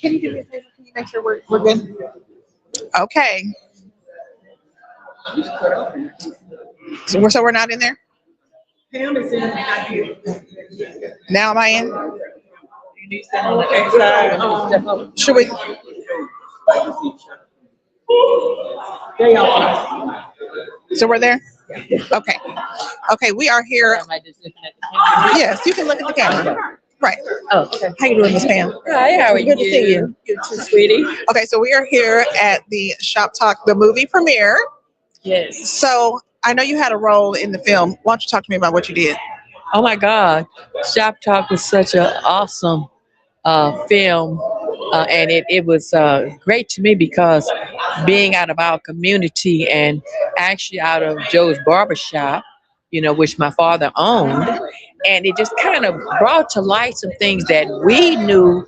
Can you do me a favor? Can you make sure we're good? Okay. So we're not in there? Pam is in here. Now am I in? You need to stand on the outside. Step up. Should we? There y'all are. So we're there? Okay. Okay, we are here. Am I just looking at the camera? Yes, you can look at the camera. Right. Oh, okay. How you doing, Miss Pam? Hi, how are you? Good to see you. You too, sweetie. Okay, so we are here at the Shop Talk, the movie premiere. Yes. So I know you had a role in the film. Why don't you talk to me about what you did? Oh my God, Shop Talk was such an awesome film, and it was great to me because being out of our community and actually out of Joe's barbershop, you know, which my father owned, and it just kind of brought to light some things that we knew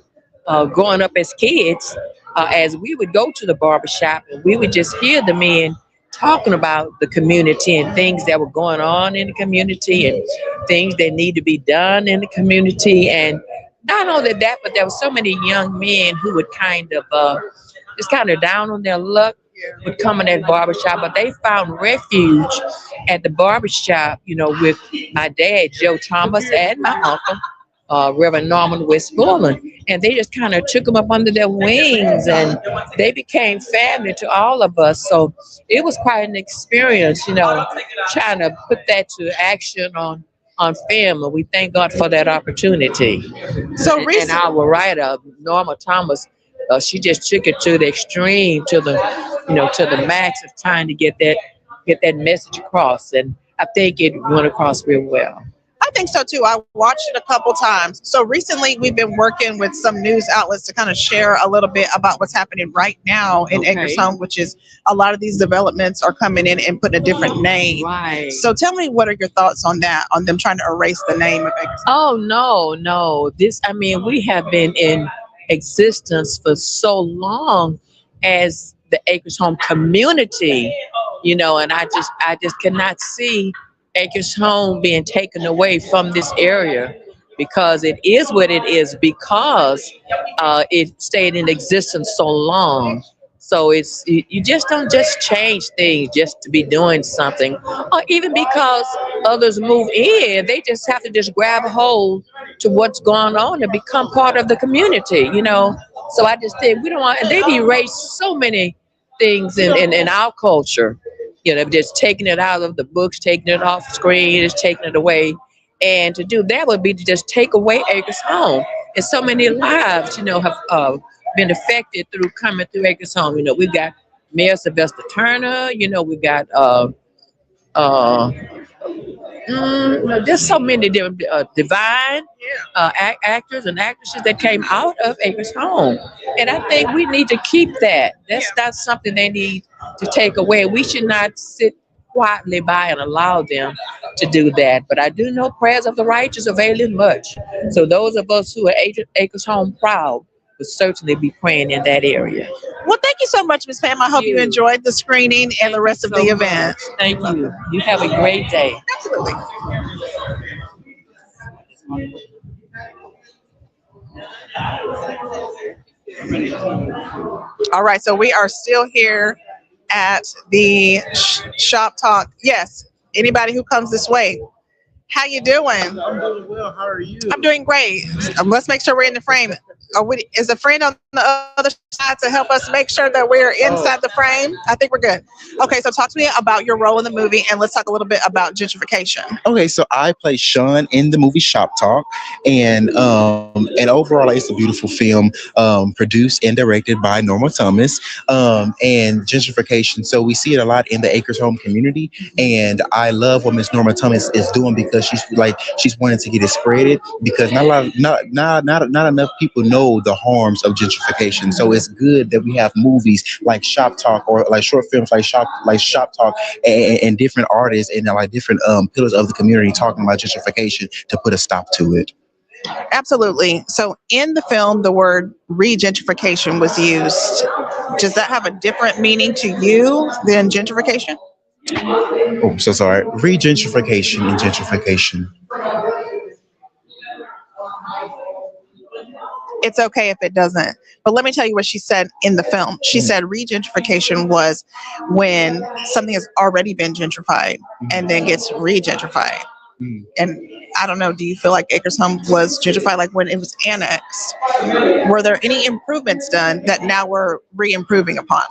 growing up as kids, as we would go to the barbershop and we would just hear the men talking about the community and things that were going on in the community and things that need to be done in the community. And not only that, but there were so many young men who would kind of just kind of down on their luck would come in that barbershop, but they found refuge at the barbershop, you know, with my dad, Joe Thomas, and my uncle, Reverend Norma Westmoreland. And they just kind of took them up under their wings and they became family to all of us. So it was quite an experience, you know, trying to put that to action on film. And we thank God for that opportunity. So and our writer, Norma Thomas, she just took it to the extreme, to the, you know, to the max of trying to get that message across. And I think it went across real well. I think so too. I watched it a couple times. So recently we've been working with some news outlets to kind of share a little bit about what's happening right now in Acres Home, which is a lot of these developments are coming in and putting a different name. Right. So tell me, what are your thoughts on that, on them trying to erase the name of Acres Home? Oh, no. We have been in existence for so long as the Acres Home community, you know, and I just cannot see Acres Home being taken away from this area, because it is what it is, because it stayed in existence so long. So you just don't just change things just to be doing something, or even because others move in, they just have to just grab a hold to what's going on and become part of the community, you know. So I just think we don't want, and they've erased so many things in our culture. You know, just taking it out of the books, taking it off screen, just taking it away. And to do that would be to just take away Acres Home. And so many lives, you know, have been affected through coming through Acres Home. You know, we've got Mayor Sylvester Turner, you know, we've got there's so many different divine actors and actresses that came out of Acres Home. And I think we need to keep that. That's not something they need to take away. We should not sit quietly by and allow them to do that. But I do know prayers of the righteous availeth much. So those of us who are Acres Home proud would certainly be praying in that area. Well, thank you so much, Ms. Pam. I hope you enjoyed the screening and the rest of the event. Thank you. You have a great day. Absolutely. All right, so we are still here at the Shop Talk. Yes, anybody who comes this way. How you doing? I'm doing well. How are you? I'm doing great. Let's make sure we're in the frame. Is a friend on the other side to help us make sure that we're inside the frame? I think we're good. Okay, so talk to me about your role in the movie, and let's talk a little bit about gentrification. Okay, so I play Sean in the movie Shop Talk, and overall it's a beautiful film, produced and directed by Norma Thomas, and gentrification. So we see it a lot in the Acres Home community, and I love what Miss Norma Thomas is doing, because she's wanting to get it spreaded, because not enough people know the harms of gentrification. So it's good that we have movies like Shop Talk, or like short films like Shop Talk, and different artists and like different pillars of the community talking about gentrification to put a stop to it. Absolutely. So in the film, the word regentrification was used. Does that have a different meaning to you than gentrification? Oh, so sorry. Regentrification and gentrification. it's okay if it doesn't. But let me tell you what she said in the film. She said regentrification was when something has already been gentrified and then gets re-gentrified. And I don't know, do you feel like Acres Home was gentrified, like when it was annexed? Were there any improvements done that now we're re-improving upon?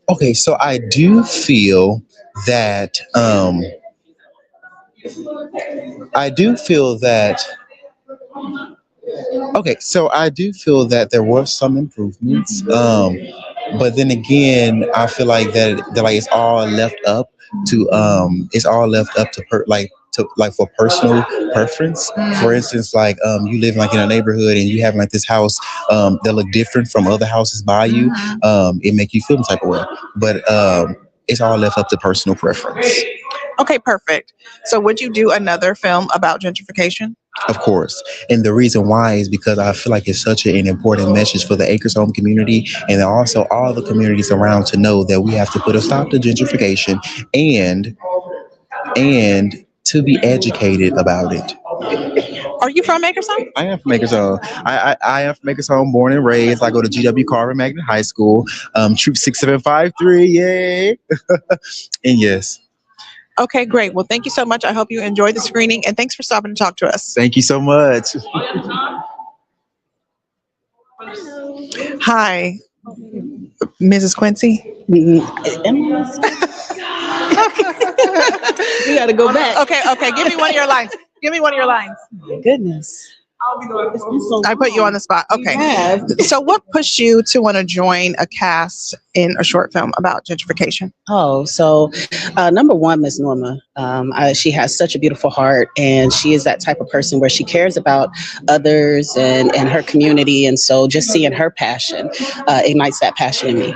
Okay, so I do feel that I do feel that okay, so I do feel that there were some improvements. But then again, I feel like that like it's all left up to for personal preference. For instance, like you live like in a neighborhood and you have like this house that look different from other houses by you. It make you feel some type of way. But it's all left up to personal preference. Okay, perfect. So would you do another film about gentrification? Of course. And the reason why is because I feel like it's such an important message for the Acres Home community and also all the communities around to know that we have to put a stop to gentrification and to be educated about it. Are you from Acres Home? I am from Acres Home. I am from Acres Home, born and raised. I go to GW Carver Magnet High School, Troop 6753, yay. And yes. Okay, great. Well, thank you so much. I hope you enjoyed the screening, and thanks for stopping to talk to us. Thank you so much. Hi, Mrs. Quincy. We gotta go back. Okay. Give me one of your lines. My goodness. I put you on the spot. Okay. So what pushed you to want to join a cast in a short film about gentrification? So number one, Miss Norma. She has such a beautiful heart, and she is that type of person where she cares about others and her community. And so just seeing her passion ignites that passion in me.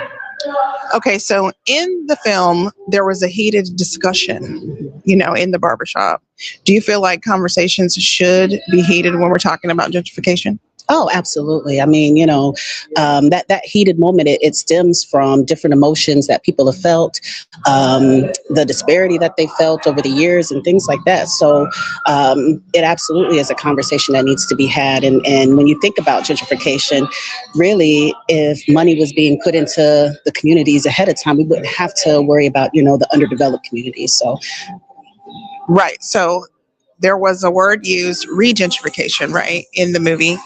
Okay, so in the film, there was a heated discussion, in the barbershop. Do you feel like conversations should be heated when we're talking about gentrification? Oh, absolutely. I mean, that heated moment, it stems from different emotions that people have felt, the disparity that they felt over the years and things like that. So it absolutely is a conversation that needs to be had. And when you think about gentrification, really, if money was being put into the communities ahead of time, we wouldn't have to worry about, the underdeveloped communities. So. Right. So there was a word used, regentrification, right, in the movie.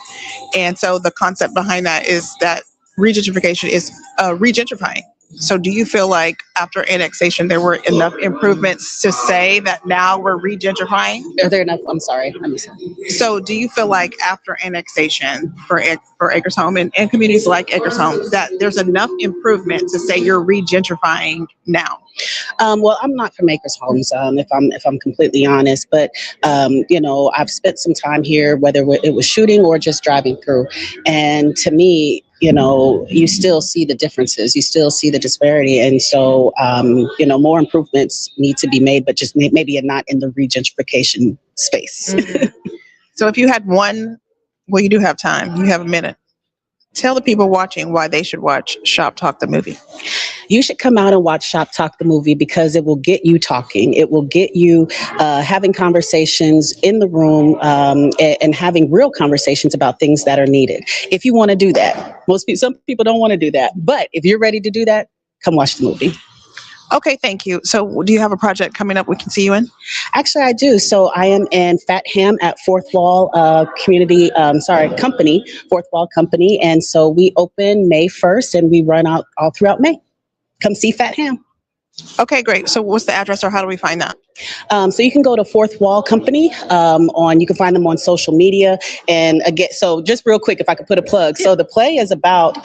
And so the concept behind that is that regentrification is regentrifying. So do you feel like after annexation, there were enough improvements to say that now we're regentrifying? Are there enough? I'm sorry. So do you feel like after annexation for Acres Home and communities like Acres Home, that there's enough improvement to say you're regentrifying now? Well, I'm not from Acres Homes, if I'm completely honest, but I've spent some time here, whether it was shooting or just driving through, and to me, you still see the differences, you still see the disparity, and so more improvements need to be made, but just maybe not in the regentrification space. Mm-hmm. So if you had you do have time, you have a minute. Tell the people watching why they should watch Shop Talk the movie. You should come out and watch Shop Talk the movie because it will get you talking. It will get you having conversations in the room and having real conversations about things that are needed. If you want to do that, some people don't want to do that. But if you're ready to do that, come watch the movie. Okay, thank you. So do you have a project coming up we can see you in? Actually, I do. So I am in Fat Ham at Fourth Wall Company, Fourth Wall Company. And so we open May 1st and we run out all throughout May. Come see Fat Ham. Okay, great. So what's the address or how do we find that? So you can go to Fourth Wall Company you can find them on social media. And again, so just real quick, if I could put a plug. So the play is about,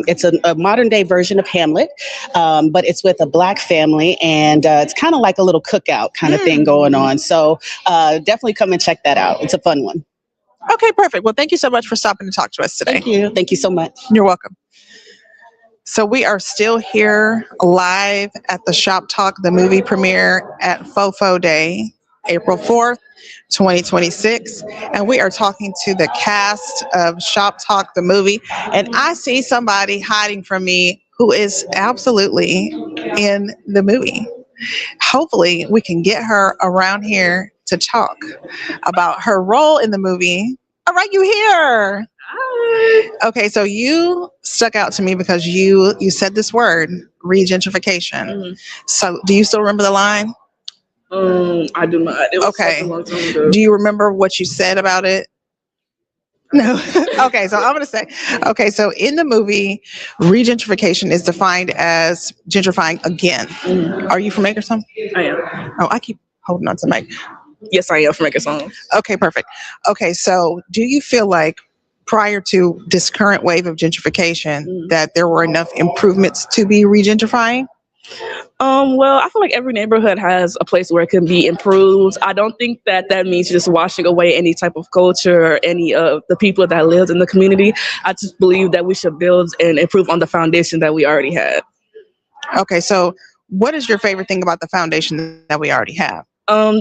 it's a modern day version of Hamlet, but it's with a Black family and it's kind of like a little cookout kind of thing going on. So definitely come and check that out. It's a fun one. Okay, perfect. Well, thank you so much for stopping to talk to us today. Thank you. Thank you so much. You're welcome. So we are still here live at the Shop Talk, the movie premiere at Fofo Day, April 4th, 2026. And we are talking to the cast of Shop Talk, the movie. And I see somebody hiding from me who is absolutely in the movie. Hopefully we can get her around here to talk about her role in the movie. All right, you here. Okay, so you stuck out to me because you said this word, regentrification. So do you still remember the line? I do not. It was Okay. such a long time ago. Do you remember what you said about it? No. Okay, so I'm going to say, okay, so in the movie, regentrification is defined as gentrifying again. Are you from Acresholm? I am. Oh, I keep holding on to the mic. Yes, I am from Acresholm. Okay, perfect. Okay, so do you feel like prior to this current wave of gentrification that there were enough improvements to be regentrifying? Well, I feel like every neighborhood has a place where it can be improved. I don't think that means just washing away any type of culture or any of the people that lived in the community. I just believe that we should build and improve on the foundation that we already had. Okay, so what is your favorite thing about the foundation that we already have?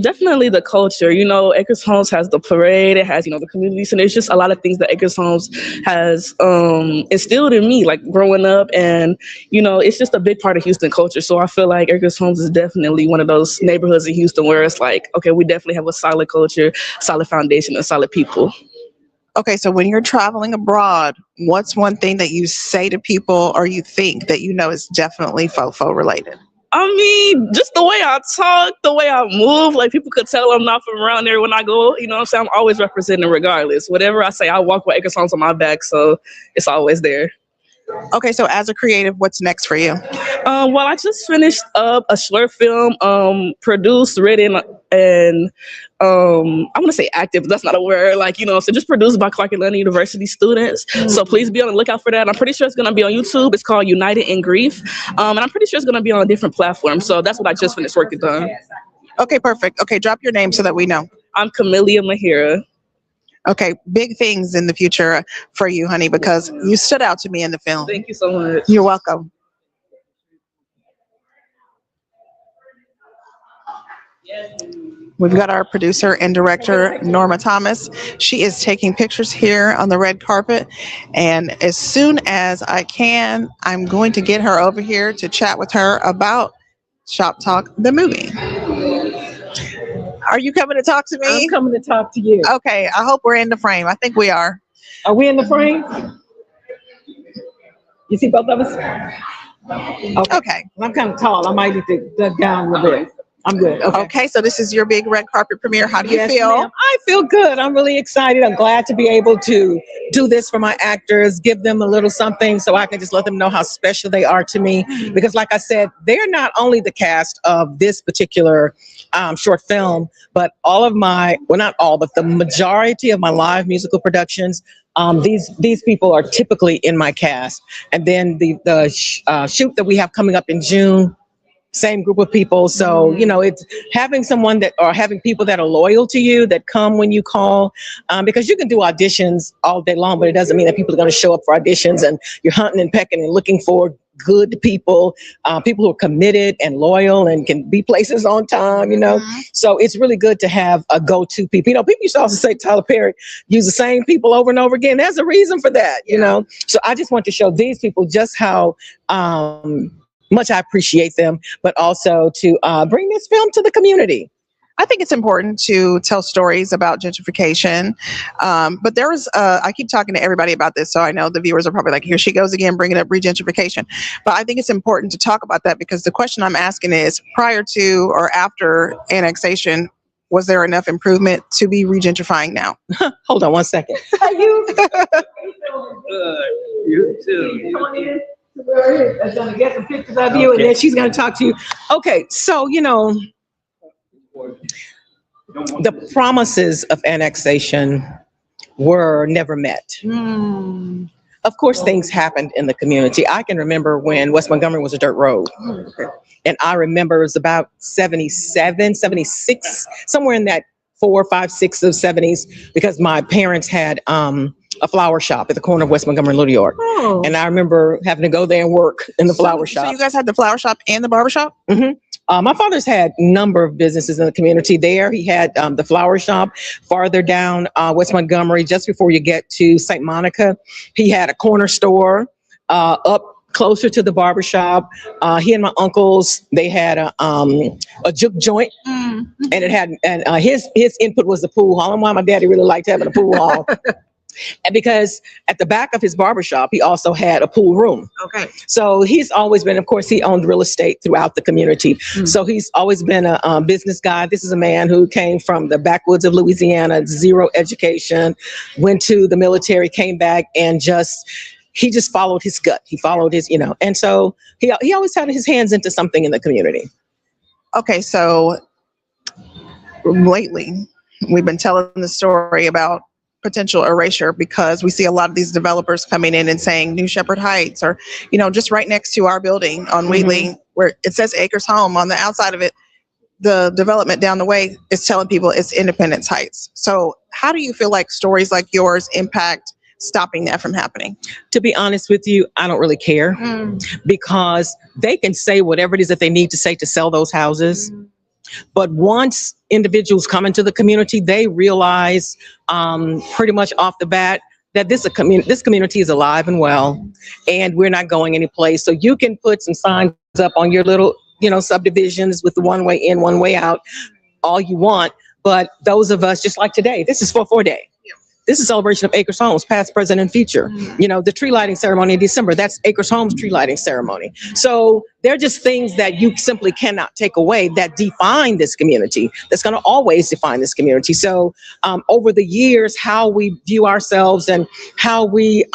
Definitely the culture. Acres Homes has the parade. It has, the community center. There's just a lot of things that Acres Homes has instilled in me, like growing up, and it's just a big part of Houston culture. So I feel like Acres Homes is definitely one of those neighborhoods in Houston where it's like, okay, we definitely have a solid culture, solid foundation, and solid people. Okay, so when you're traveling abroad, what's one thing that you say to people or you think that is definitely FOFO related? I mean, just the way I talk, the way I move, like people could tell I'm not from around there when I go, what I'm saying? I'm always representing regardless. Whatever I say, I walk with Acres Homes on my back, so it's always there. Okay, so as a creative, what's next for you? Well, I just finished up a short film, produced, written, and I want to say active, but that's not a word. So just produced by Clark Atlanta University students. So please be on the lookout for that. I'm pretty sure it's going to be on YouTube. It's called United in Grief, and I'm pretty sure it's going to be on different platforms. So that's what I just finished working on. Okay, perfect. Okay, drop your name so that we know. I'm Camellia Mahira. Okay, big things in the future for you, honey, because you stood out to me in the film. Thank you so much. You're welcome. We've got our producer and director, Norma Thomas. She is taking pictures here on the red carpet. And as soon as I can, I'm going to get her over here to chat with her about Shop Talk, the movie. Are you coming to talk to me? I'm coming to talk to you. Okay, I hope we're in the frame. I think we are. Are we in the frame? You see both of us? Okay. I'm kind of tall. I might need to duck down a little bit. I'm good. Okay, so this is your big red carpet premiere. How do you feel? Ma'am. I feel good. I'm really excited. I'm glad to be able to do this for my actors, give them a little something so I can just let them know how special they are to me. Because like I said, they're not only the cast of this particular short film, but all of my, well, not all, but the majority of my live musical productions, these people are typically in my cast. And then the shoot that we have coming up in June, same group of people. So, it's having someone having people that are loyal to you, that come when you call, because you can do auditions all day long, but it doesn't mean that people are going to show up for auditions, and you're hunting and pecking and looking for good people, people who are committed and loyal and can be places on time, So it's really good to have a go-to people. People used to also say Tyler Perry use the same people over and over again. There's a reason for that, So I just want to show these people just how much I appreciate them, but also to bring this film to the community. I think it's important to tell stories about gentrification. But I keep talking to everybody about this, so I know the viewers are probably like, here she goes again, bringing up regentrification. But I think it's important to talk about that because the question I'm asking is, prior to or after annexation, was there enough improvement to be regentrifying now? Hold on one second. Are you? You too. Come on in. I'm going to get some pictures of you, and then she's going to talk to you. Okay, so, the promises of annexation were never met. Of course, things happened in the community. I can remember when West Montgomery was a dirt road. And I remember it was about 77, 76, somewhere in that 4, 5, 6 of 70s, because my parents had a flower shop at the corner of West Montgomery and Little York. Oh. And I remember having to go there and work in the flower shop. So you guys had the flower shop and the barber shop? Mm-hmm. My father's had a number of businesses in the community there. He had the flower shop farther down West Montgomery, just before you get to St. Monica. He had a corner store up closer to the barber shop. He and my uncles, they had a juke joint, and it had his input was the pool hall. And why my daddy really liked having a pool hall. And because at the back of his barbershop, he also had a pool room. Okay. So he's always been, of course, he owned real estate throughout the community. So he's always been a business guy. This is a man who came from the backwoods of Louisiana, zero education, went to the military, came back, and he just followed his gut. He followed his, and so he always had his hands into something in the community. Okay, so lately we've been telling the story about potential erasure because we see a lot of these developers coming in and saying New Shepherd Heights, or just right next to our building on Wheatley, where it says Acres Home on the outside of it, the development down the way is telling people it's Independence Heights. So how do you feel like stories like yours impact stopping that from happening? To be honest with you, I don't really care because they can say whatever it is that they need to say to sell those houses. But once individuals come into the community, they realize pretty much off the bat that this community is alive and well, and we're not going anyplace. So you can put some signs up on your little, subdivisions with the one way in, one way out, all you want. But those of us, just like today, this is 4-4-Day. This is a celebration of Acres Homes, past, present, and future. The tree lighting ceremony in December, that's Acres Homes tree lighting ceremony. So they're just things that you simply cannot take away that define this community, that's going to always define this community. So over the years, how we view ourselves and how we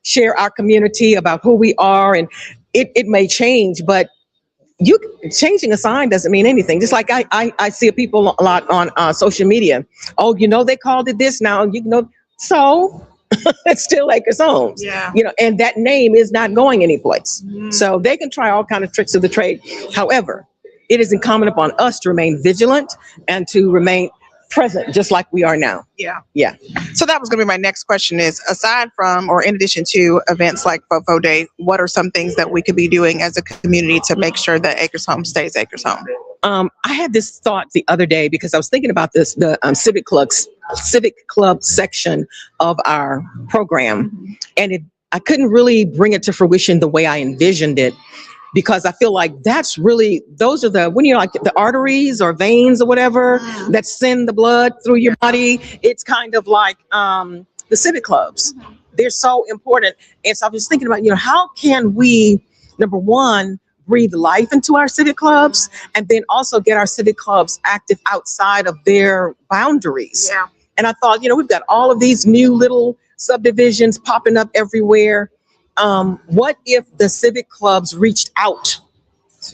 share our community about who we are, and it may change, but changing a sign doesn't mean anything. Just like I see people a lot on social media. Oh, they called it this now. So it's still Acres Homes. Yeah. And that name is not going anyplace. So they can try all kind of tricks of the trade. However, it is incumbent upon us to remain vigilant and to remain present, just like we are now. Yeah. So that was going to be my next question is, aside from, or in addition to events like 4-4-Day, what are some things that we could be doing as a community to make sure that Acres Home stays Acres Home? I had this thought the other day because I was thinking about this, the civic club section of our program, and I couldn't really bring it to fruition the way I envisioned it. Because I feel like those are like the arteries or veins or whatever that send the blood through your body. It's kind of like the civic clubs. They're so important. And so I was thinking about, how can we, number one, breathe life into our civic clubs, and then also get our civic clubs active outside of their boundaries. Yeah. And I thought, we've got all of these new little subdivisions popping up everywhere. What if the civic clubs reached out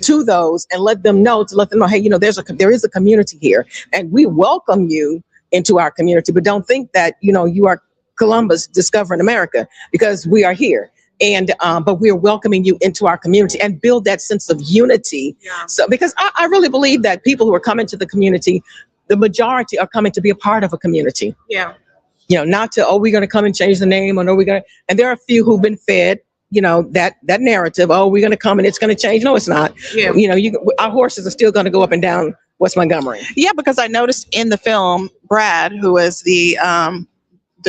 to those and let them know, hey, there is a community here, and we welcome you into our community, but don't think that, you are Columbus discovering America, because we are here. And, but we are welcoming you into our community, and build that sense of unity. Yeah. So, because I really believe that people who are coming to the community, the majority are coming to be a part of a community. Yeah. Not to, we're going to come and change the name, or no, and there are a few who've been fed, that narrative, we're going to come and it's going to change. No, it's not. Yeah. Our horses are still going to go up and down West Montgomery. Yeah, because I noticed in the film, Brad, who was the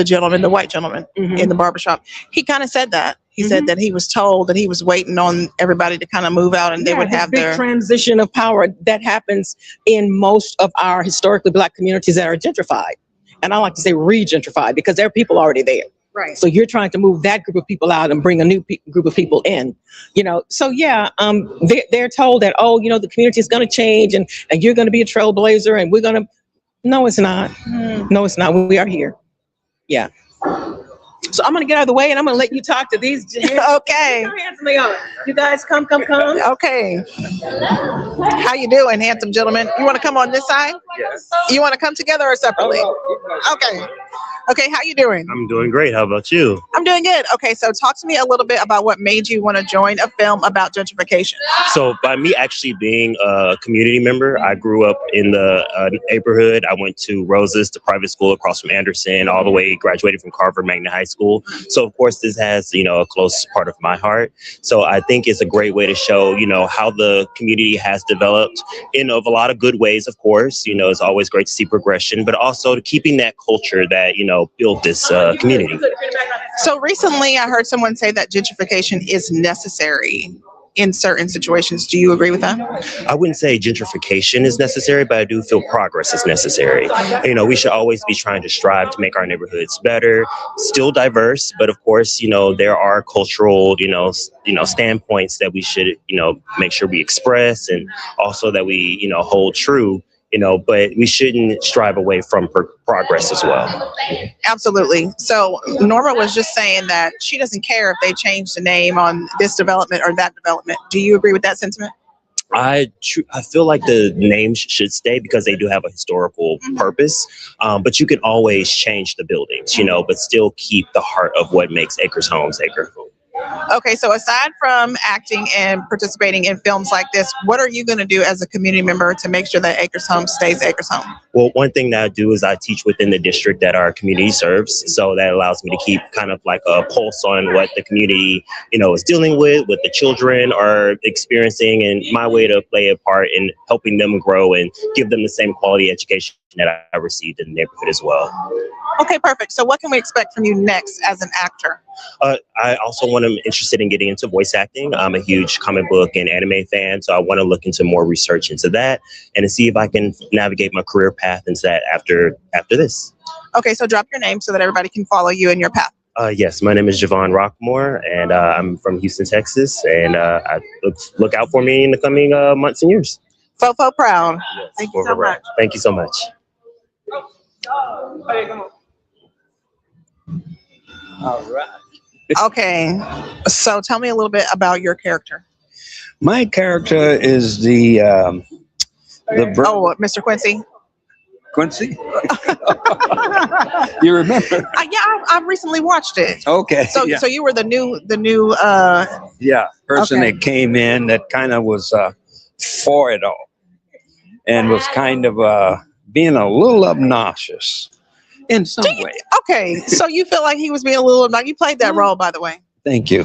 gentleman, the white gentleman in the barbershop, he kind of said that. He said that he was told that he was waiting on everybody to kind of move out, and they would have their transition of power that happens in most of our historically Black communities that are gentrified. And I like to say re-gentrified, because there are people already there. Right. So you're trying to move that group of people out and bring a new group of people in, So they're told that, the community is going to change, and you're going to be a trailblazer, and we're going to, no, it's not. No, it's not. We are here. Yeah. So I'm going to get out of the way, and I'm going to let you talk to these. Okay. How handsome they are. You guys come. Okay. How you doing, handsome gentlemen? You want to come on this side? Yes. You want to come together or separately? Okay. Okay, how you doing? I'm doing great. How about you? I'm doing good. Okay, so talk to me a little bit about what made you want to join a film about gentrification. So by me actually being a community member, I grew up in the neighborhood. I went to Roses, the private school across from Anderson, all the way graduated from Carver Magnet High School. So of course this has, a close part of my heart. So I think it's a great way to show, how the community has developed in a lot of good ways, of course. It's always great to see progression, but also to keeping that culture that, build this community. So recently I heard someone say that gentrification is necessary. in certain situations. Do you agree with that? I wouldn't say gentrification is necessary, but I do feel progress is necessary. You know, we should always be trying to strive to make our neighborhoods better, still diverse, but of course, you know, there are cultural, standpoints that we should, make sure we express, and also that we, hold true. But we shouldn't strive away from progress as well. Absolutely. So Norma was just saying that she doesn't care if they change the name on this development or that development. Do you agree with that sentiment? I feel like the names should stay because they do have a historical purpose, but you can always change the buildings, but still keep the heart of what makes Acres Homes Acre Home. Okay, so aside from acting and participating in films like this, what are you going to do as a community member to make sure that Acres Home stays Acres Home? Well, one thing that I do is I teach within the district that our community serves. So that allows me to keep kind of like a pulse on what the community, is dealing with, what the children are experiencing, and my way to play a part in helping them grow and give them the same quality education that I received in the neighborhood as well. Okay, perfect. So what can we expect from you next as an actor? I also am interested in getting into voice acting. I'm a huge comic book and anime fan, so I want to look into more research into that and to see if I can navigate my career path into that after this. Okay, so drop your name so that everybody can follow you in your path. Yes, my name is Javon Rockmore, and I'm from Houston, Texas, and I look out for me in the coming months and years. Fofo proud. Yes, Thank you so much. Thank you so much. All right. Okay, so tell me a little bit about your character. My character is the Mr. Quincy. Quincy. You remember? Yeah, I recently watched it. Okay. So yeah. so you were the new person okay. that came in that kind of was for it all, and was kind of being a little obnoxious in some way. Okay, so you feel like he was being a little like you played that role, by the way. Thank you.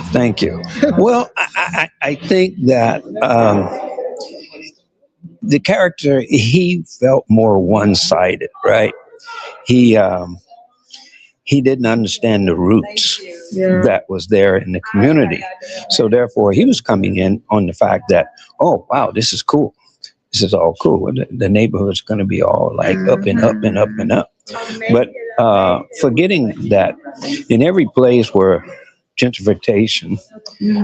Well, I think that the character, he felt more one-sided, right? He didn't understand the roots that was there in the community. So therefore, he was coming in on the fact that, oh, wow, this is cool. This is all cool. The neighborhood's going to be all like up and up and up and up. But forgetting that in every place where gentrification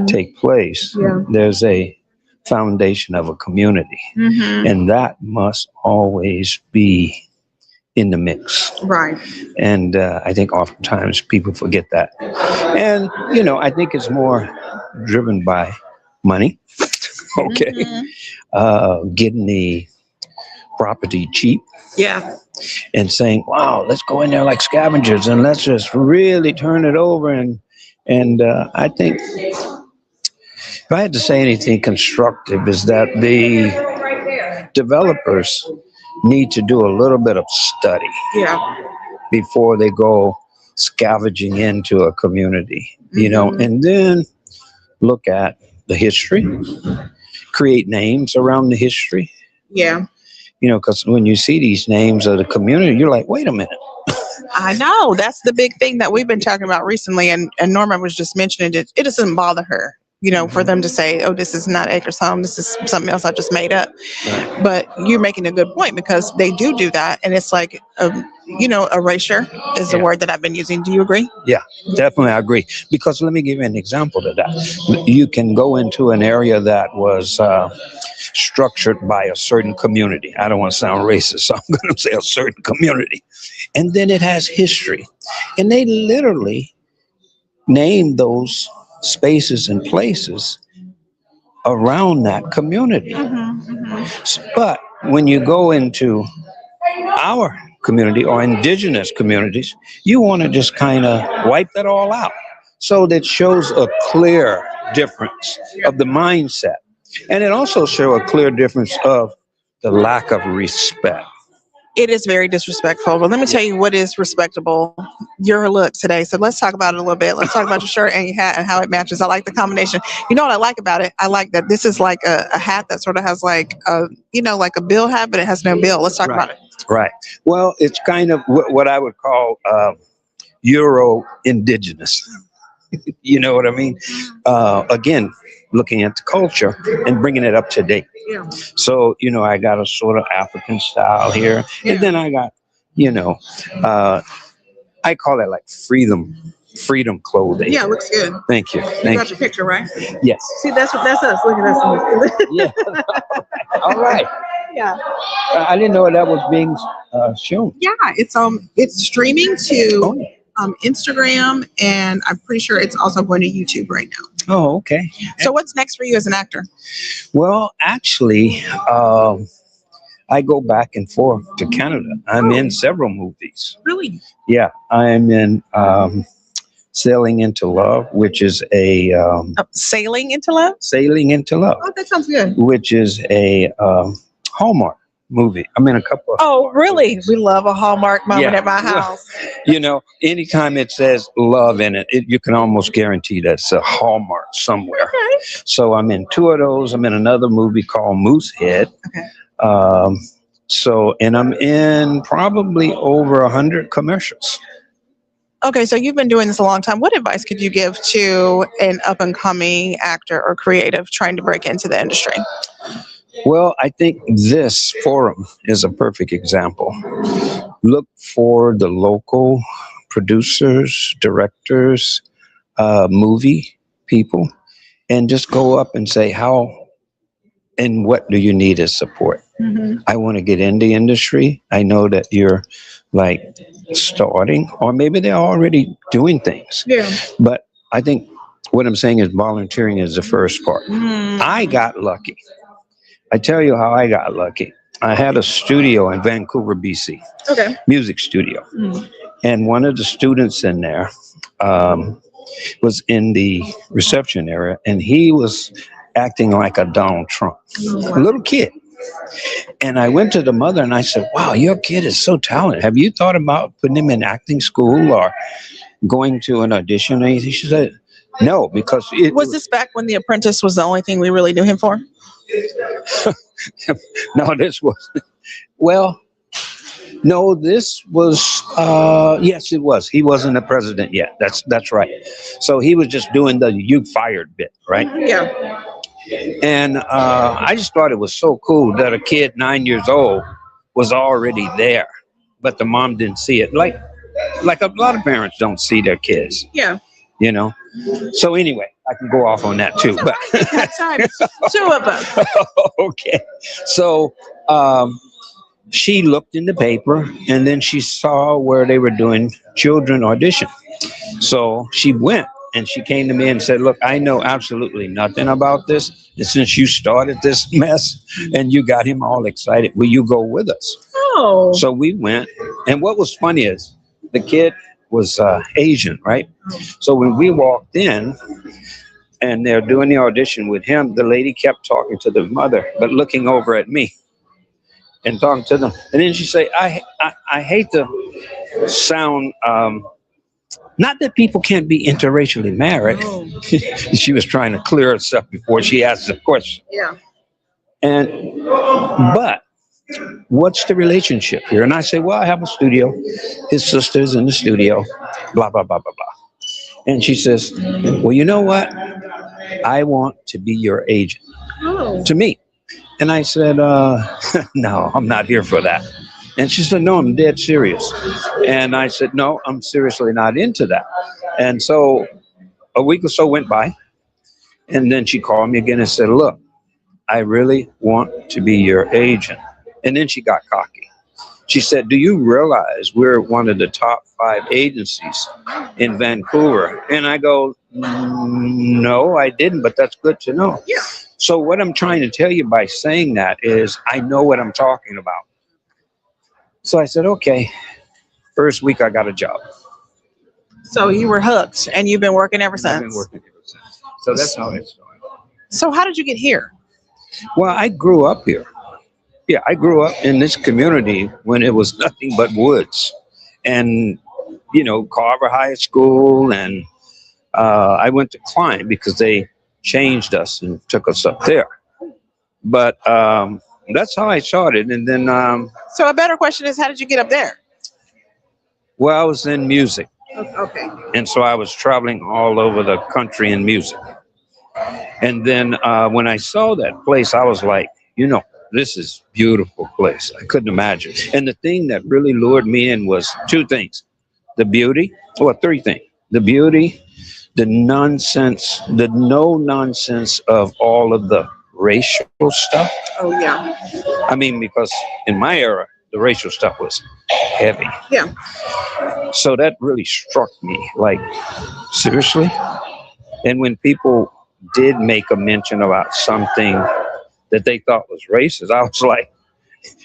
take place, there's a foundation of a community, and that must always be in the mix. Right. And I think oftentimes people forget that. And, I think it's more driven by money. Okay. Getting the property cheap. Yeah. And saying, wow, let's go in there like scavengers and let's just really turn it over. And I think if I had to say anything constructive is that the developers need to do a little bit of study before they go scavenging into a community, and then look at the history, create names around the history. Yeah. Because when you see these names of the community, you're like, wait a minute. I know. That's the big thing that we've been talking about recently. And Norma was just mentioning it. It doesn't bother her, for them to say, oh, this is not Acres Home. This is something else I just made up. Right. But you're making a good point because they do that. And it's like, erasure is the word that I've been using. Do you agree? Yeah, definitely. I agree. Because let me give you an example of that. You can go into an area that was structured by a certain community. I don't want to sound racist, so I'm going to say a certain community. And then it has history. And they literally name those spaces and places around that community. But when you go into our community or indigenous communities, you want to just kind of wipe that all out. So that shows a clear difference of the mindset. And it also shows a clear difference of the lack of respect. It is very disrespectful. But let me tell you what is respectable. Your look today. So let's talk about it a little bit. Let's talk about your shirt and your hat and how it matches. I like the combination. You know what I like about it? I like that this is like a hat that sort of has like a, like a bill hat, but it has no bill. Let's talk about it. Right. Well, it's kind of what I would call Euro indigenous. You know what I mean? Again, looking at the culture and bringing it up to date. Yeah. So, I got a sort of African style here. Yeah. And then I got, I call it like freedom clothing. Yeah, it looks good. Thank you. You Thank got you. your picture, right? Yes. See, that's us. Look at us. Yeah. All right. Yeah. I didn't know that was being shown. Yeah, it's streaming to Oh. Instagram, and I'm pretty sure it's also going to YouTube right now. Oh, okay. So what's next for you as an actor? Well, actually, I go back and forth to Canada. I'm in several movies. Really? Yeah, I'm in Sailing into Love, which is a Sailing into Love? Sailing into Love, Oh, that sounds good. which is a Hallmark movie. I'm in a couple of Oh, really? We love a Hallmark moment Yeah. at my house. anytime it says love in it, you can almost guarantee that's a Hallmark somewhere. Okay. So I'm in two of those. I'm in another movie called Moosehead. Okay. And I'm in probably over 100 commercials. Okay, so you've been doing this a long time. What advice could you give to an up-and-coming actor or creative trying to break into the industry? Well, I think this forum is a perfect example. Look for the local producers, directors, movie people, and just go up and say, how and what do you need as support? Mm-hmm. I want to get in the industry. I know that you're like starting, or maybe they're already doing things. Yeah. But I think what I'm saying is volunteering is the first part. Mm. I got lucky. I tell you how I got lucky. I had a studio in Vancouver, BC, Okay. music studio. Mm. And one of the students in there was in the reception area, and he was acting like a Donald Trump, a little kid. And I went to the mother and I said, wow, your kid is so talented. Have you thought about putting him in acting school or going to an audition or anything? She said, no, because Was this back when The Apprentice was the only thing we really knew him for? No, this was, well, no, this was, yes, it was. He wasn't the president yet. That's right. So he was just doing the you fired bit, right? Yeah. And I just thought it was so cool that a kid 9 years old was already there, but the mom didn't see it. Like a lot of parents don't see their kids, Yeah. So anyway, I can go off on that too. But That's right. Two of us. okay. So she looked in the paper and then she saw where they were doing children audition. So she went and she came to me and said, look, I know absolutely nothing about this. And since you started this mess and you got him all excited, will you go with us? Oh. So we went. And what was funny is the kid was Asian, right? So when we walked in and they're doing the audition with him, the lady kept talking to the mother, but looking over at me and talking to them. And then she said, I hate to sound, not that people can't be interracially married. Oh. She was trying to clear herself before she asked the question. Yeah. But what's the relationship here? And I say, well, I have a studio. His sister's in the studio, blah, blah, blah, blah, blah. And she says, well, you know what? I want to be your agent. Oh. To me. And I said, no, I'm not here for that. And she said, no, I'm dead serious. And I said, no, I'm seriously not into that. And so a week or so went by. And then she called me again and said, look, I really want to be your agent. And then she got cocky. She said, do you realize we're one of the top 5 agencies in Vancouver? And I go, no, I didn't, but that's good to know. Yeah. So what I'm trying to tell you by saying that is I know what I'm talking about. So I said, okay, first week I got a job. So you were hooked and you've been working ever since. I've been working ever since. So that's how it started. So how did you get here? Well, I grew up here. Yeah, I grew up in this community when it was nothing but woods. And, Carver High School, and I went to Klein because they changed us and took us up there. But that's how I started. And then... So a better question is, how did you get up there? well, I was in music. Okay. And so I was traveling all over the country in music. And then when I saw that place, I was like, this is beautiful place. I couldn't imagine. And the thing that really lured me in was two things: the beauty, or three things: the beauty, the nonsense, the no nonsense of all of the racial stuff. Oh yeah. I mean, because in my era, the racial stuff was heavy. Yeah. So that really struck me. Like, seriously? And when people did make a mention about something that they thought was racist, I was like,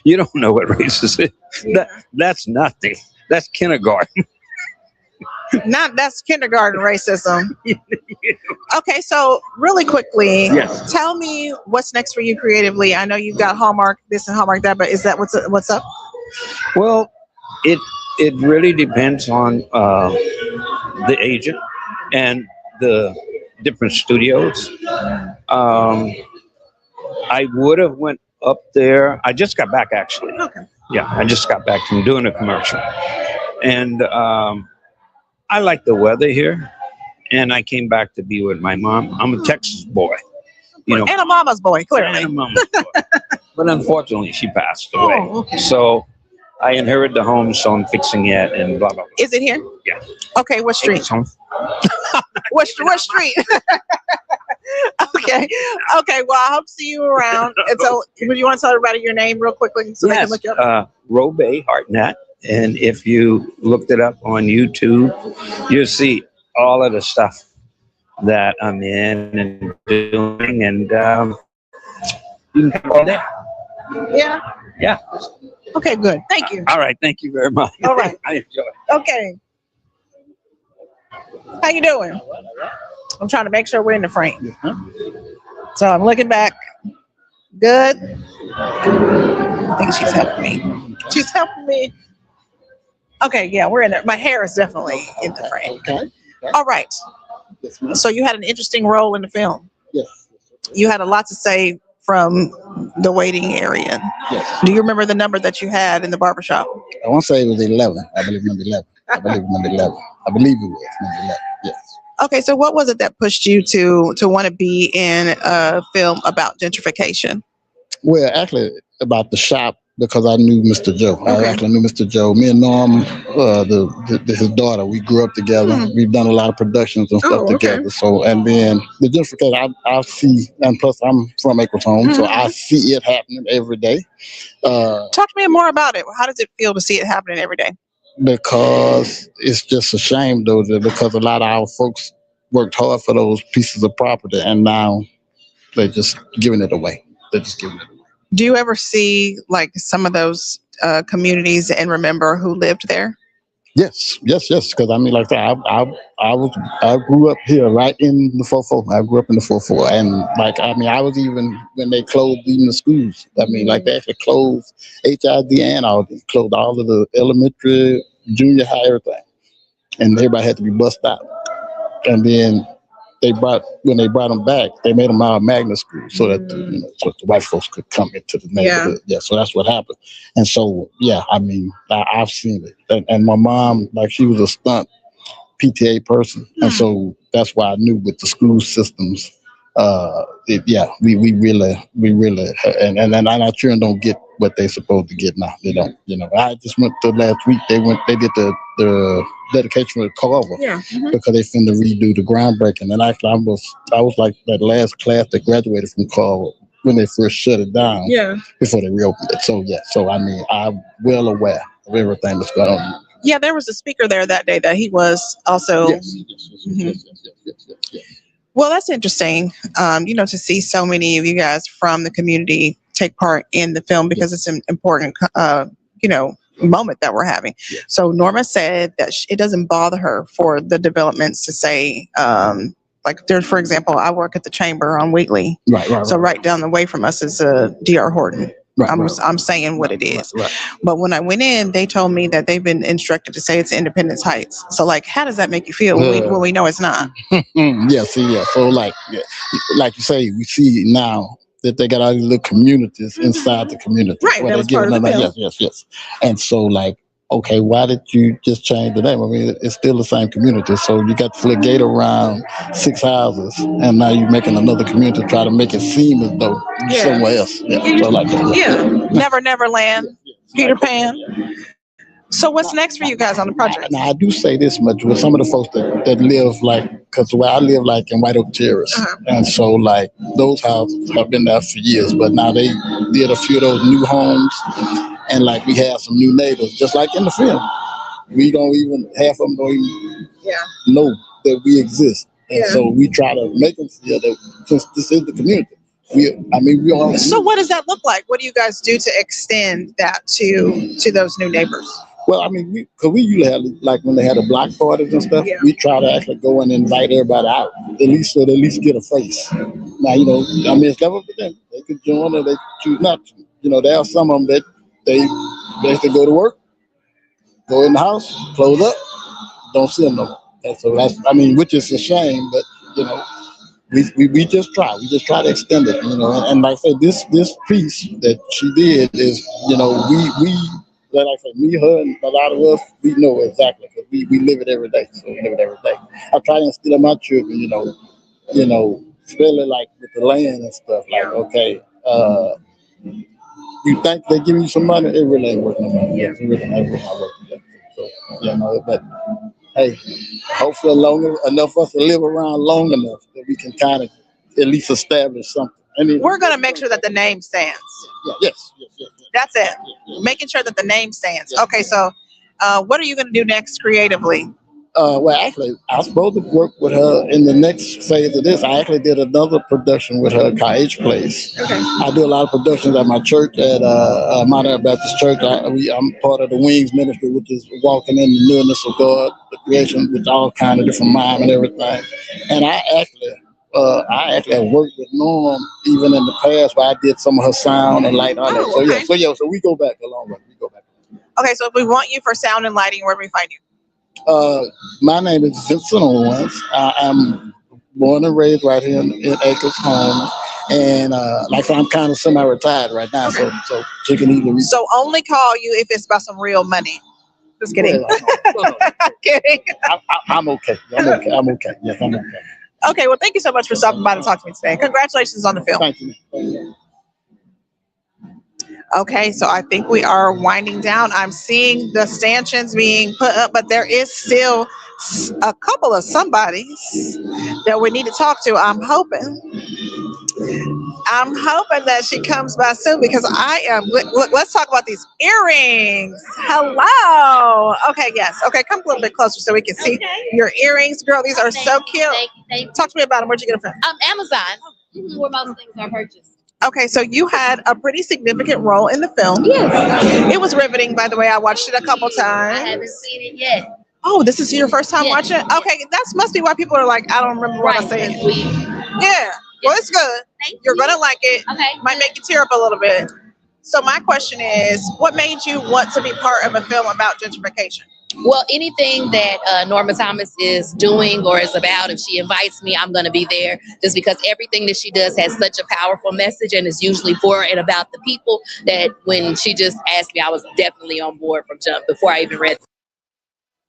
you don't know what racist is. Yeah. That's nothing. That's kindergarten. That's kindergarten racism. Okay, so really quickly, Yes. tell me what's next for you creatively. I know you've got Hallmark this and Hallmark that, but is that what's up? Well, it really depends on the agent and the different studios. I would have went up there. I just got back, actually. Okay. Yeah, I just got back from doing a commercial, and I like the weather here. And I came back to be with my mom. I'm a Texas boy, And a mama's boy, clearly. and a mama's boy. But unfortunately, she passed away. Oh, okay. So I inherited the home, so I'm fixing it, and blah blah blah. Is it here? Yeah. Okay, what street? It's home. What street? Okay. Okay, well, I hope to see you around. And so, would you want to tell everybody your name real quickly so they can Yes, look you up? Robe Hartnett. And if you looked it up on YouTube, you'll see all of the stuff that I'm in and doing, and you can go there. Yeah. Yeah. Okay, good. Thank you. All right. Thank you very much. All right. I enjoy it. Okay. How you doing? I'm trying to make sure we're in the frame. So I'm looking back. Good. I think she's helping me. She's helping me. Okay, yeah, we're in there. My hair is definitely in the frame. Okay. All right. Yes, ma'am. So you had an interesting role in the film. Yes. You had a lot to say from the waiting area. Yes. Do you remember the number that you had in the barbershop? I want to say it was 11. I believe number 11. I believe it was number 11. Yes. Okay, so what was it that pushed you to want to be in a film about gentrification? Well, actually, about the shop, because I knew Mr. Joe. Okay. I actually knew Mr. Joe. Me and Norma, his daughter, we grew up together. We've done a lot of productions and stuff together. So, and then the gentrification, I see, and plus I'm from Acres Home, so I see it happening every day. Talk to me more about it. How does it feel to see it happening every day? Because it's just a shame, though, that because a lot of our folks worked hard for those pieces of property, and now they're just giving it away. They're just giving it away. Do you ever see like some of those communities and remember who lived there? Yes. Because I mean, like I grew up here, right in the 4-4. I grew up in the 4-4, and like I mean, I was even when they closed even the schools. I mean, like they actually closed HID and all. They closed all of the elementary, junior high, everything, and everybody had to be bussed out. And then when they brought them back, they made them all magnet schools so that so the white folks could come into the neighborhood. Yeah, so that's what happened. And so yeah, I mean, I've seen it. And my mom, like she was a stunt PTA person, and so that's why I knew with the school systems, we really, and our children don't get what they're supposed to get now. They don't. I just went to last week. They did the dedication with Carver because they finna redo the groundbreaking. And actually, I was like that last class that graduated from Carver when they first shut it down. Yeah. Before they reopened it. So I mean, I'm well aware of everything that's going on. Yeah, there was a speaker there that day that he was also. Yes. Well, that's interesting. To see so many of you guys from the community take part in the film because it's an important, moment that we're having. Yeah. So Norma said that it doesn't bother her for the developments to say, like there, for example, I work at the chamber on Wheatley. Right. So right down the way from us is DR Horton. I'm saying what it is. Right. But when I went in, they told me that they've been instructed to say it's Independence Heights. So like, how does that make you feel when we know it's not? So like you say, we see now that they got all these little communities inside the community. Right, that was part of the film. Yes. And so like okay, why did you just change the name? I mean, it's still the same community. So you got this little gate around 6 houses, and now you're making another community to try to make it seem as though you're somewhere else. Yeah, so like that. Yeah. Never, Never Land, Peter Pan. So what's next for you guys on the project? Now I do say this much with some of the folks that live like, because where I live like in White Oak Terrace, and so like those houses have been there for years, but now they did a few of those new homes, and like we have some new neighbors, just like in the film. We don't even, half of them don't even know that we exist, and so we try to make them feel that since this is the community. We all. So what does that look like? What do you guys do to extend that to those new neighbors? Well, I mean, because we usually have, like when they had the block parties and stuff, we try to actually go and invite everybody out, at least so they at least get a face. Now, you know, I mean, it's never for them. They could join or they could choose not to. You know, there are some of them that they basically go to work, go in the house, close up, don't see them no more. And so that's, I mean, which is a shame, but, you know, we just try. We just try to extend it, you know. And like I said, this piece that she did is, you know, like I said, me, her, and a lot of us, we know exactly because we live it every day. So we live it every day. I try to instill in my children, you know, especially like with the land and stuff. Like, okay, you think they give you some money? It really ain't worth no money. Yes, it really ain't worth no money. So, you know, but hey, hopefully enough of us to live around long enough that we can kind of at least establish something. I mean, we're going to make sure that the name stands. Yes. That's it. Making sure that the name stands. Okay, so what are you going to do next creatively? Well, actually, I was supposed to work with her in the next phase of this. I actually did another production with her, H Place. Okay. I do a lot of productions at my church, at Modern Baptist Church. I'm part of the Wings Ministry, which is walking in the nearness of God, the creation with all kind of different mime and everything. And I actually have worked with Norma even in the past, where I did some of her sound and light on it. So we go back a long way. Okay, so if we want you for sound and lighting, where do we find you? My name is Vincent Owens. I'm born and raised right here in Acres Home, and like I said, I'm kind of semi-retired right now, so you can even. So only call you if it's about some real money. Just kidding. Kidding. I'm okay. I'm okay. Yes, I'm okay. Okay, well, thank you so much for stopping by to talk to me today. Congratulations on the film. Thank you. Okay, so I think we are winding down. I'm seeing the stanchions being put up, but there is still a couple of somebodies that we need to talk to. I'm hoping that she comes by soon, because look, let's talk about these earrings. Hello. Okay, yes. Okay, come a little bit closer so we can see your earrings. Girl, these are so cute. Thank you. Talk to me about them. Where'd you get them from? Amazon, where most things are purchased. Okay, so you had a pretty significant role in the film. Yes. It was riveting, by the way. I watched it a couple times. I haven't seen it yet. Oh, this is your first time watching it? Okay, that must be why people are like, I don't remember what I said. Yeah, well, it's good. You're going to like it. Okay. Might make you tear up a little bit. So my question is, what made you want to be part of a film about gentrification? Well, anything that Norma Thomas is doing or is about, if she invites me, I'm going to be there, just because everything that she does has such a powerful message and is usually for and about the people, that when she just asked me, I was definitely on board from jump before I even read.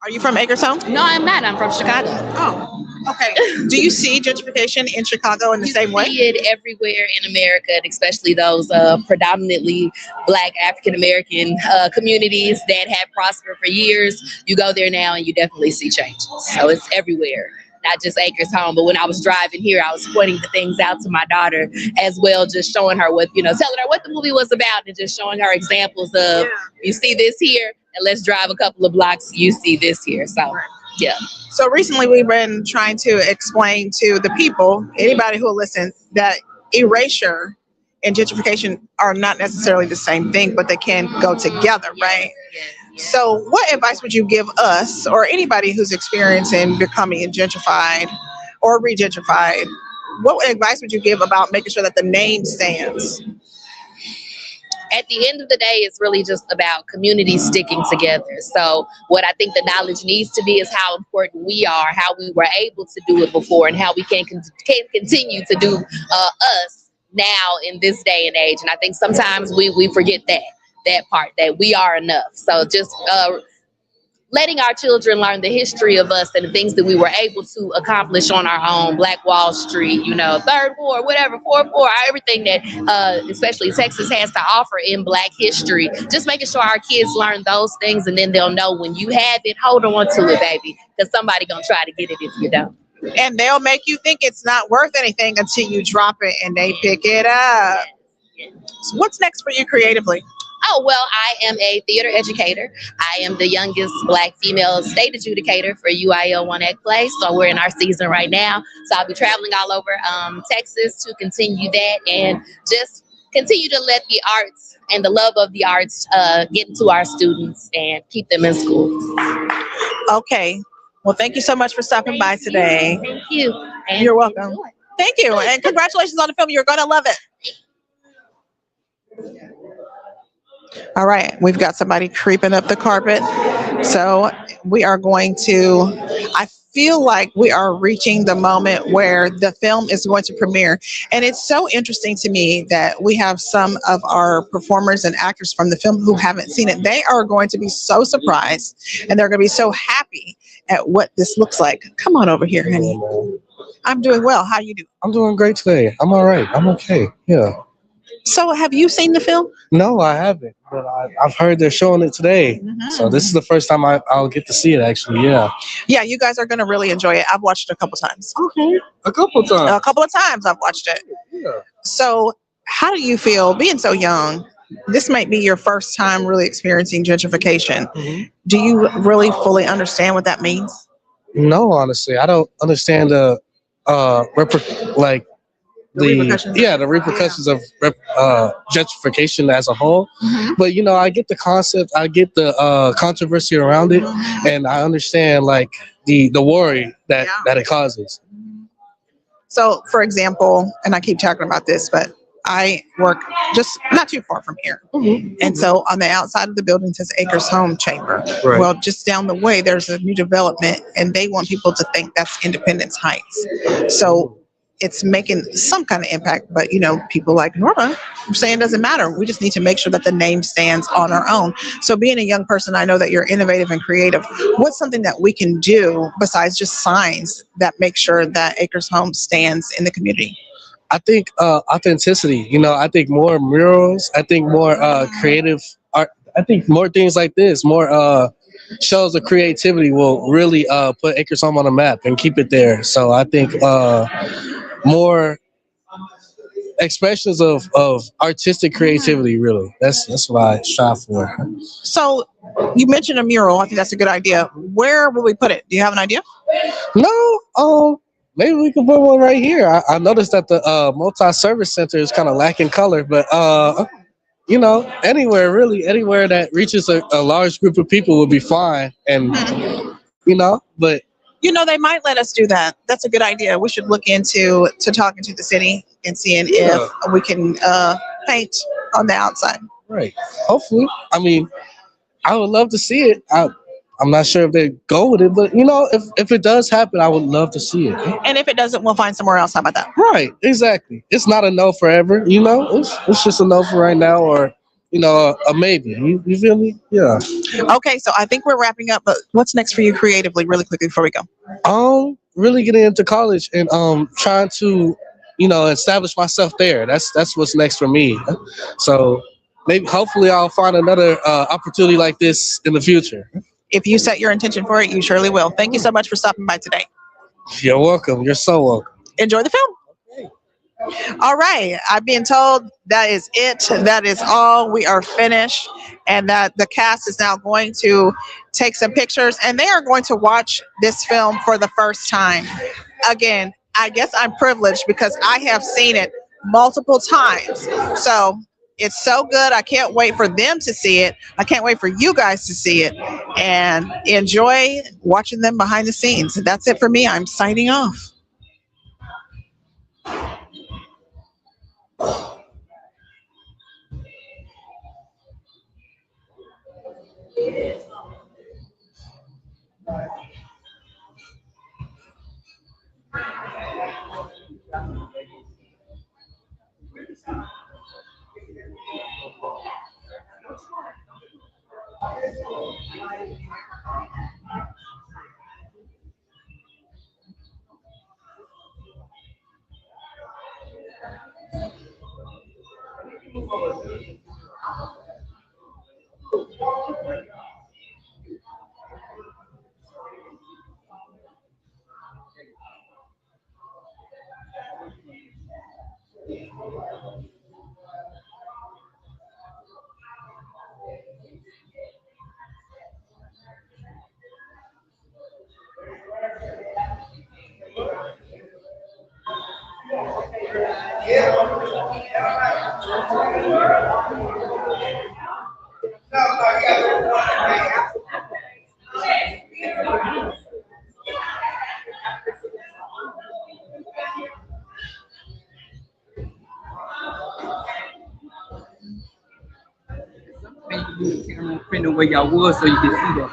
Are you from Acres Home? No, I'm not. I'm from Chicago. Oh, okay. Do you see gentrification in Chicago in the same way? You see it everywhere in America, and especially those predominantly Black African-American communities that have prospered for years. You go there now and you definitely see change. So it's everywhere. Not just Acres Home, but when I was driving here, I was pointing the things out to my daughter as well, just showing her what, telling her what the movie was about, and just showing her examples of, you see this here, and let's drive a couple of blocks, you see this here. So, yeah. So recently we've been trying to explain to the people, anybody who will listen, that erasure and gentrification are not necessarily the same thing, but they can go together, right? So what advice would you give us, or anybody who's experiencing becoming gentrified or re-gentrified? What advice would you give about making sure that the name stands? At the end of the day, it's really just about communities sticking together. So what I think the knowledge needs to be is how important we are, how we were able to do it before, and how we can continue to do us now in this day and age. And I think sometimes we forget that that part, that we are enough. So just letting our children learn the history of us and the things that we were able to accomplish on our own. Black Wall Street, Third Ward, whatever, Fourth Ward, everything that especially Texas has to offer in Black history. Just making sure our kids learn those things, and then they'll know when you have it, hold on to it, baby, because somebody gonna try to get it if you don't. And they'll make you think it's not worth anything until you drop it and they pick it up. So what's next for you creatively? Oh, well, I am a theater educator. I am the youngest Black female state adjudicator for UIL 1 Act Play. So we're in our season right now. So I'll be traveling all over Texas to continue that and just continue to let the arts and the love of the arts get into our students and keep them in school. Okay. Well, thank you so much for stopping by today. Thank you. And you're welcome. Thank you. And congratulations on the film. You're going to love it. All right, we've got somebody creeping up the carpet. So we are going to, I feel like we are reaching the moment where the film is going to premiere. And it's so interesting to me that we have some of our performers and actors from the film who haven't seen it. They are going to be so surprised and they're going to be so happy at what this looks like. Come on over here, honey. I'm doing well. How you doing? I'm doing great today. I'm all right. I'm okay. Yeah. So have you seen the film? No, I haven't, but I've heard they're showing it today. Mm-hmm. So this is the first time I'll get to see it, actually. Yeah. Yeah, you guys are going to really enjoy it. I've watched it a couple times. Okay. A couple times. A couple of times I've watched it. Yeah. So how do you feel being so young? This might be your first time really experiencing gentrification. Mm-hmm. Do you really fully understand what that means? No, honestly, I don't understand the repercussions of gentrification as a whole. Mm-hmm. But I get the concept, I get the controversy around it, and I understand like the worry that it causes. So, for example, and I keep talking about this, but I work just not too far from here. Mm-hmm. And so on the outside of the building says Acres Home Chamber. Right. Well, just down the way, there's a new development and they want people to think that's Independence Heights. So it's making some kind of impact, but people like Norma are saying it doesn't matter. We just need to make sure that the name stands on our own. So being a young person, I know that you're innovative and creative. What's something that we can do besides just signs that make sure that Acres Home stands in the community? I think authenticity, I think more murals, I think more creative art, I think more things like this, more shows of creativity will really put Acres Home on the map and keep it there. So I think more expressions of artistic creativity, really. That's what I strive for. So you mentioned a mural. I think that's a good idea. Where will we put it? Do you have an idea? No, maybe we can put one right here. I noticed that the multi-service center is kind of lacking color, but anywhere that reaches a large group of people will be fine. And but they might let us do that. That's a good idea. We should look into talking to the city and seeing if we can paint on the outside. Right. Hopefully. I mean, I would love to see it. I'm not sure if they go with it, but if it does happen, I would love to see it. And if it doesn't, we'll find somewhere else. How about that? Right, exactly. It's not a no forever, It's just a no for right now, or a maybe. You feel me? Yeah. Okay, so I think we're wrapping up. But what's next for you creatively, really quickly before we go? Really getting into college and trying to, establish myself there. That's what's next for me. So hopefully, I'll find another opportunity like this in the future. If you set your intention for it, you surely will. Thank you so much for stopping by today. You're welcome. You're so welcome. Enjoy the film. All right. I'm being told that is it. That is all. We are finished. And that the cast is now going to take some pictures and they are going to watch this film for the first time. Again, I guess I'm privileged because I have seen it multiple times. So it's so good. I can't wait for them to see it. I can't wait for you guys to see it and enjoy watching them behind the scenes. That's it for me. I'm signing off. Depending where y'all was so you can see that.